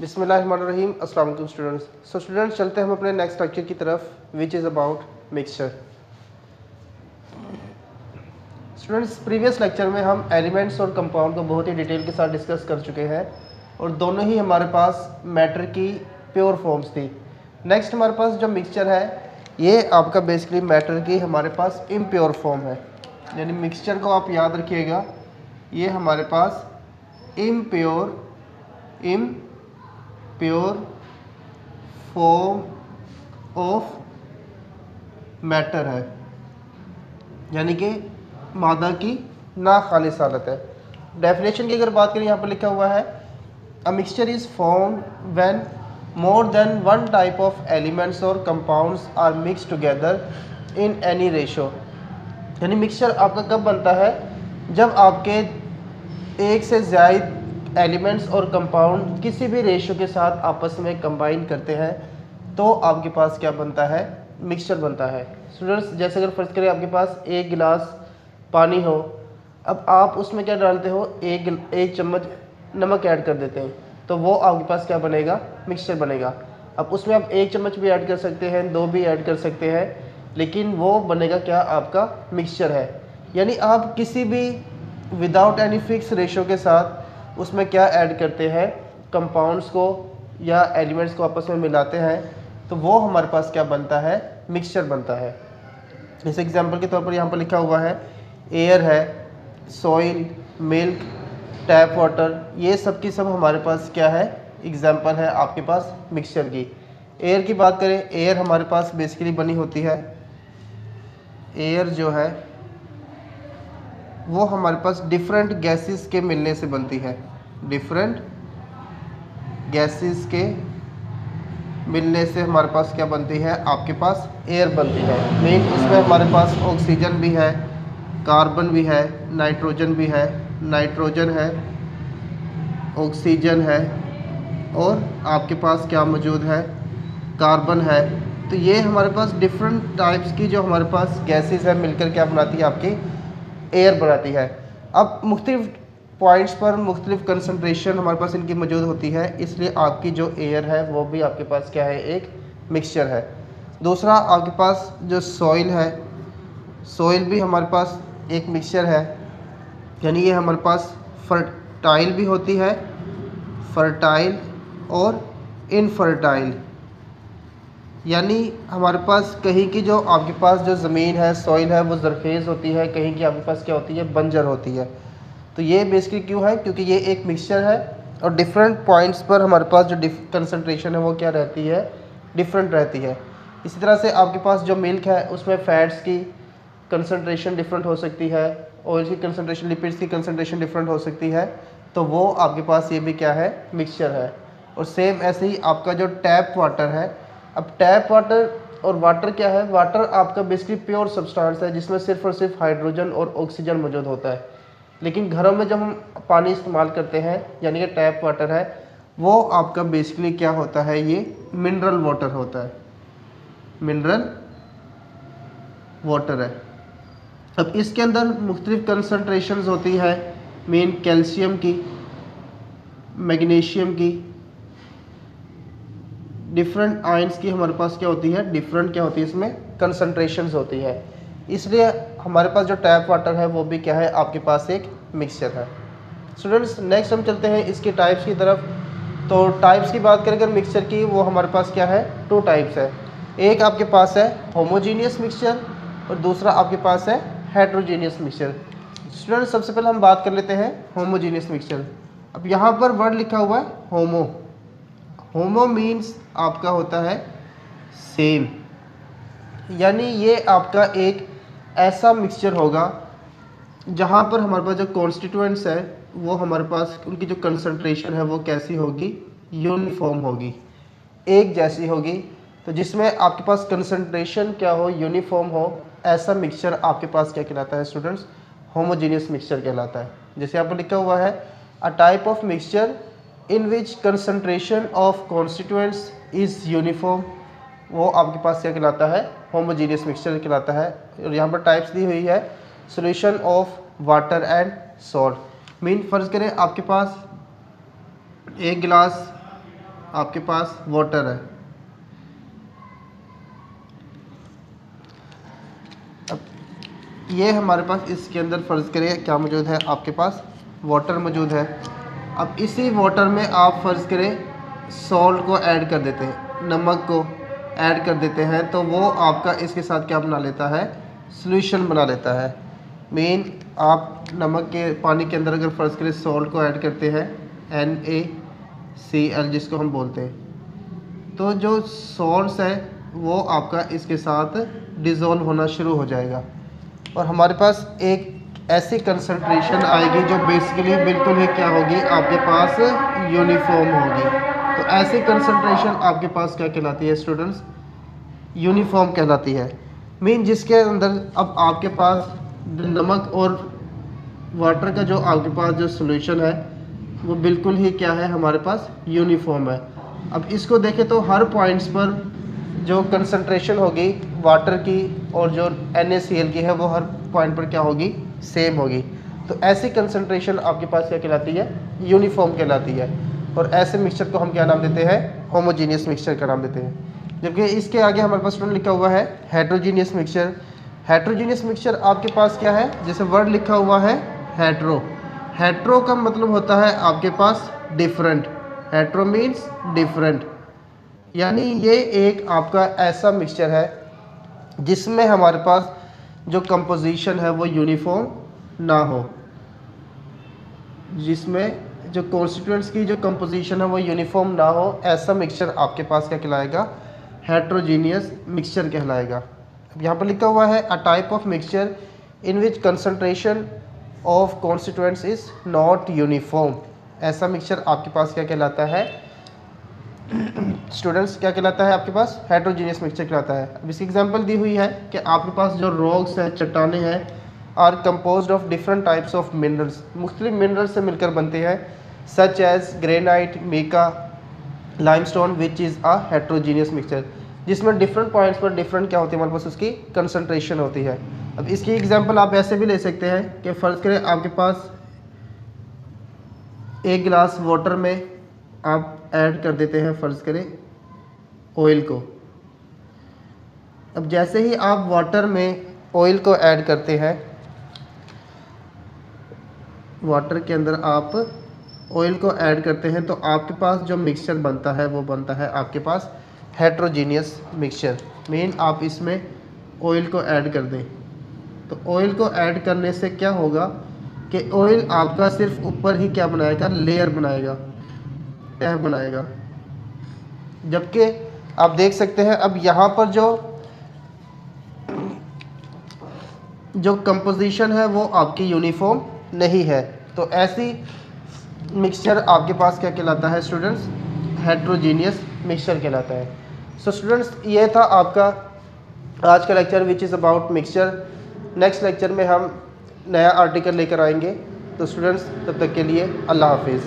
बिस्मिल्लाहिर्रहमानिर्रहीम। अस्सलाम वालेकुम स्टूडेंट्स। सो स्टूडेंट्स, चलते हैं हम अपने नेक्स्ट लेक्चर की तरफ which is about mixture. Students, previous lecture में हम एलिमेंट्स और कंपाउंड को बहुत ही डिटेल के साथ डिस्कस कर चुके हैं और दोनों ही हमारे पास मैटर की प्योर फॉर्म्स थी। नेक्स्ट हमारे पास जो मिक्सचर है ये आपका बेसिकली मैटर की हमारे पास इम्प्योर फॉर्म है, यानी मिक्सचर को आप याद रखिएगा, ये हमारे पास इम्प्योर फॉर्म ऑफ मैटर है, यानी कि मादा की ना खालिस हालत है। डेफिनेशन की अगर बात करें, यहाँ पर लिखा हुआ है a mixture is formed when more than one type of elements और compounds are mix together in any ratio. यानी मिक्सचर आपका कब बनता है? जब आपके एक से ज़्यादा एलिमेंट्स और कंपाउंड किसी भी रेशो के साथ आपस में कंबाइन करते हैं तो आपके पास क्या बनता है? मिक्सचर बनता है। स्टूडेंट्स, जैसे अगर फर्ज करें आपके पास एक गिलास पानी हो, अब आप उसमें क्या डालते हो? एक चम्मच नमक ऐड कर देते हैं, तो वो आपके पास क्या बनेगा? मिक्सचर बनेगा। अब उसमें आप एक चम्मच भी ऐड कर सकते हैं, दो भी ऐड कर सकते हैं, लेकिन वो बनेगा क्या? आपका मिक्सचर है। यानी आप किसी भी विदाउट एनी फिक्स रेशो के साथ उसमें क्या ऐड करते हैं? कंपाउंड्स को या एलिमेंट्स को आपस में मिलाते हैं, तो वो हमारे पास क्या बनता है? मिक्सचर बनता है। इस एग्जांपल के तौर पर यहाँ पर लिखा हुआ है एयर है, सॉइल, मिल्क, टैप वाटर, ये सब की सब हमारे पास क्या है? एग्जांपल है आपके पास मिक्सचर की। एयर की बात करें, एयर हमारे पास बेसिकली बनी होती है, एयर जो है वो हमारे पास डिफरेंट गैसेस के मिलने से बनती है। डिफरेंट गैसेस के मिलने से हमारे पास क्या बनती है? आपके पास एयर बनती है। मेन इसमें हमारे पास ऑक्सीजन भी है, कार्बन भी है, नाइट्रोजन भी है, नाइट्रोजन है, ऑक्सीजन है और आपके पास क्या मौजूद है? कार्बन है। तो ये हमारे पास डिफरेंट टाइप्स की जो हमारे पास गैसेस है मिलकर क्या बनाती है? आपकी एयर बनाती है। अब मुख्तलिफ पॉइंट्स पर मुख्तलिफ कंसनट्रेशन हमारे पास इनकी मौजूद होती है, इसलिए आपकी जो एयर है वो भी आपके पास क्या है? एक मिक्सचर है। दूसरा आपके पास जो सॉइल है, सॉइल भी हमारे पास एक मिक्सचर है, यानी ये हमारे पास फर्टाइल भी होती है, फर्टाइल और इनफर्टाइल। यानी हमारे पास कहीं की जो आपके पास जो ज़मीन है, सॉइल है, वो ज़रखेज़ होती है, कहीं की आपके पास क्या होती है? बंजर होती है। तो ये बेसिकली क्यों है? क्योंकि ये एक मिक्सचर है और डिफरेंट पॉइंट्स पर हमारे पास जो कंसंट्रेशन है वो क्या रहती है? डिफरेंट रहती है। इसी तरह से आपके पास जो मिल्क है उसमें फ़ैट्स की कंसंट्रेशन डिफरेंट हो सकती है, ऑयल की कंसंट्रेशन, लिपिड्स की कंसंट्रेशन डिफरेंट हो सकती है, तो वो आपके पास ये भी क्या है? मिक्सचर है। और सेम ऐसे ही आपका जो टैप वाटर है, अब टैप वाटर और वाटर क्या है? वाटर आपका बेसिकली प्योर सब्सटेंस है जिसमें सिर्फ और सिर्फ हाइड्रोजन और ऑक्सीजन मौजूद होता है। लेकिन घरों में जब हम पानी इस्तेमाल करते हैं, यानी कि टैप वाटर है, वो आपका बेसिकली क्या होता है? ये मिनरल वाटर होता है, मिनरल वाटर है। अब इसके अंदर मुख्तलिफ कंसंट्रेशंस होती है, मेन कैल्शियम की, मैग्नीशियम की, डिफरेंट आयंस की हमारे पास क्या होती है? डिफरेंट क्या होती है? इसमें कंसंट्रेशंस होती है। इसलिए हमारे पास जो टैप वाटर है वो भी क्या है? आपके पास एक मिक्सचर है। स्टूडेंट्स, नेक्स्ट हम चलते हैं इसके टाइप्स की तरफ। तो टाइप्स की बात करें अगर मिक्सचर की, वो हमारे पास क्या है? टू टाइप्स है। एक आपके पास है होमोजीनियस मिक्सचर और दूसरा आपके पास है हेट्रोजीनियस मिक्सचर। स्टूडेंट्स, सबसे पहले हम बात कर लेते हैं होमोजीनियस मिक्सचर। अब यहाँ पर वर्ड लिखा हुआ है होमो। होमो मीन्स आपका होता है सेम, यानी ये आपका एक ऐसा मिक्सचर होगा जहाँ पर हमारे पास जो कॉन्स्टिट्यूएंट्स है वो हमारे पास उनकी जो कंसंट्रेशन है वो कैसी होगी? यूनिफॉर्म होगी, एक जैसी होगी। तो जिसमें आपके पास कंसंट्रेशन क्या हो? यूनिफॉर्म हो, ऐसा मिक्सचर आपके पास क्या कहलाता है स्टूडेंट्स? होमोजीनियस मिक्सचर कहलाता है। जैसे यहाँ पर लिखा हुआ है a type of mixture in which concentration of constituents is uniform, वो आपके पास क्या कहलाता है? होमोजीनियस मिक्सचर कहलाता है। और यहाँ पर टाइप्स दी हुई है, solution of water and salt. Mean फ़र्ज़ करें आपके पास एक गिलास आपके पास वाटर है। अब ये हमारे पास इसके अंदर फ़र्ज़ करें क्या मौजूद है, आपके पास वाटर मौजूद है। अब इसी वाटर में आप फ़र्ज़ करें सॉल्ट को ऐड कर देते हैं, नमक को ऐड कर देते हैं, तो वो आपका इसके साथ क्या बना लेता है, सॉल्यूशन बना लेता है। मीन आप नमक के पानी के अंदर अगर फ़र्ज़ करें सॉल्ट को ऐड करते हैं, NaCl जिसको हम बोलते हैं, तो जो सॉल्ट्स है वो आपका इसके साथ डिज़ोल्व होना शुरू हो जाएगा और हमारे पास एक ऐसी कंसंट्रेशन आएगी जो बेसिकली बिल्कुल ही क्या होगी, आपके पास यूनिफॉर्म होगी। तो ऐसी कंसंट्रेशन आपके पास क्या कहलाती है स्टूडेंट्स, यूनिफॉर्म कहलाती है। मीन जिसके अंदर अब आपके पास नमक और वाटर का जो आपके पास जो सॉल्यूशन है वो बिल्कुल ही क्या है, हमारे पास यूनिफॉर्म है। अब इसको देखें तो हर पॉइंट्स पर जो कंसंट्रेशन होगी वाटर की और जो NaCl की है वो हर पॉइंट पर क्या होगी, सेम होगी। तो ऐसी कंसंट्रेशन आपके पास क्या कहलाती है, यूनिफॉर्म कहलाती है। और ऐसे मिक्सचर को हम क्या नाम देते हैं, होमोजीनियस मिक्सचर का नाम देते हैं। जबकि इसके आगे हमारे पास स्टूडेंट लिखा हुआ है हेट्रोजीनियस मिक्सचर। हेट्रोजीनियस मिक्सचर आपके पास क्या है, जैसे वर्ड लिखा हुआ है हेट्रो, हेट्रो का मतलब होता है आपके पास डिफरेंट, हेट्रो मीन्स डिफरेंट, यानी ये एक आपका ऐसा मिक्सचर है जिसमें हमारे पास जो कंपोजिशन है वो यूनिफॉर्म ना हो, जिसमें जो कॉन्स्टिट्यूएंट्स की जो कंपोजिशन है वो यूनिफॉर्म ना हो, ऐसा मिक्सचर आपके पास क्या कहलाएगा, हेट्रोजीनियस मिक्सचर कहलाएगा। अब यहाँ पर लिखा हुआ है a type of mixture in which concentration of constituents is not uniform. ऐसा मिक्सचर आपके पास क्या कहलाता है स्टूडेंट्स, क्या कहलाता है आपके पास, हेट्रोजीनियस मिक्सचर कहलाता है। अब इसकी एग्जांपल दी हुई है कि आपके पास जो रॉक्स हैं, चट्टानें हैं, are composed of different types of minerals, मुख्तलिफ मिनरल्स से मिलकर बनते हैं, such as granite, mica, limestone, which is a heterogeneous mixture, जिसमें डिफरेंट पॉइंट्स पर डिफरेंट क्या होती है, हमारे पास उसकी कंसंट्रेशन होती है। अब इसकी एग्जांपल आप ऐसे भी ले सकते हैं कि फ़र्ज़ करें आपके पास एक गिलास वाटर में आप ऐड कर देते हैं फ़र्ज़ करें ऑयल को। अब जैसे ही आप वाटर में ऑयल को ऐड करते हैं, वाटर के अंदर आप ऑयल को ऐड करते हैं, तो आपके पास जो मिक्सचर बनता है वो बनता है आपके पास हेट्रोजीनियस मिक्सचर। मीन आप इसमें ऑयल को ऐड कर दें, तो ऑयल को ऐड करने से क्या होगा कि ऑयल आपका सिर्फ ऊपर ही क्या बनाएगा, लेयर बनाएगा, तह बनाएगा। जबकि आप देख सकते हैं अब यहाँ पर जो कंपोजिशन है वो आपकी यूनिफॉर्म नहीं है, तो ऐसी मिक्सचर आपके पास क्या कहलाता है स्टूडेंट्स, हेट्रोजीनियस मिक्सचर कहलाता है। सो स्टूडेंट्स ये था आपका आज का lecture which is about mixture. Next lecture में हम नया आर्टिकल लेकर आएंगे। तो स्टूडेंट्स तब तक के लिए अल्लाह हाफिज़।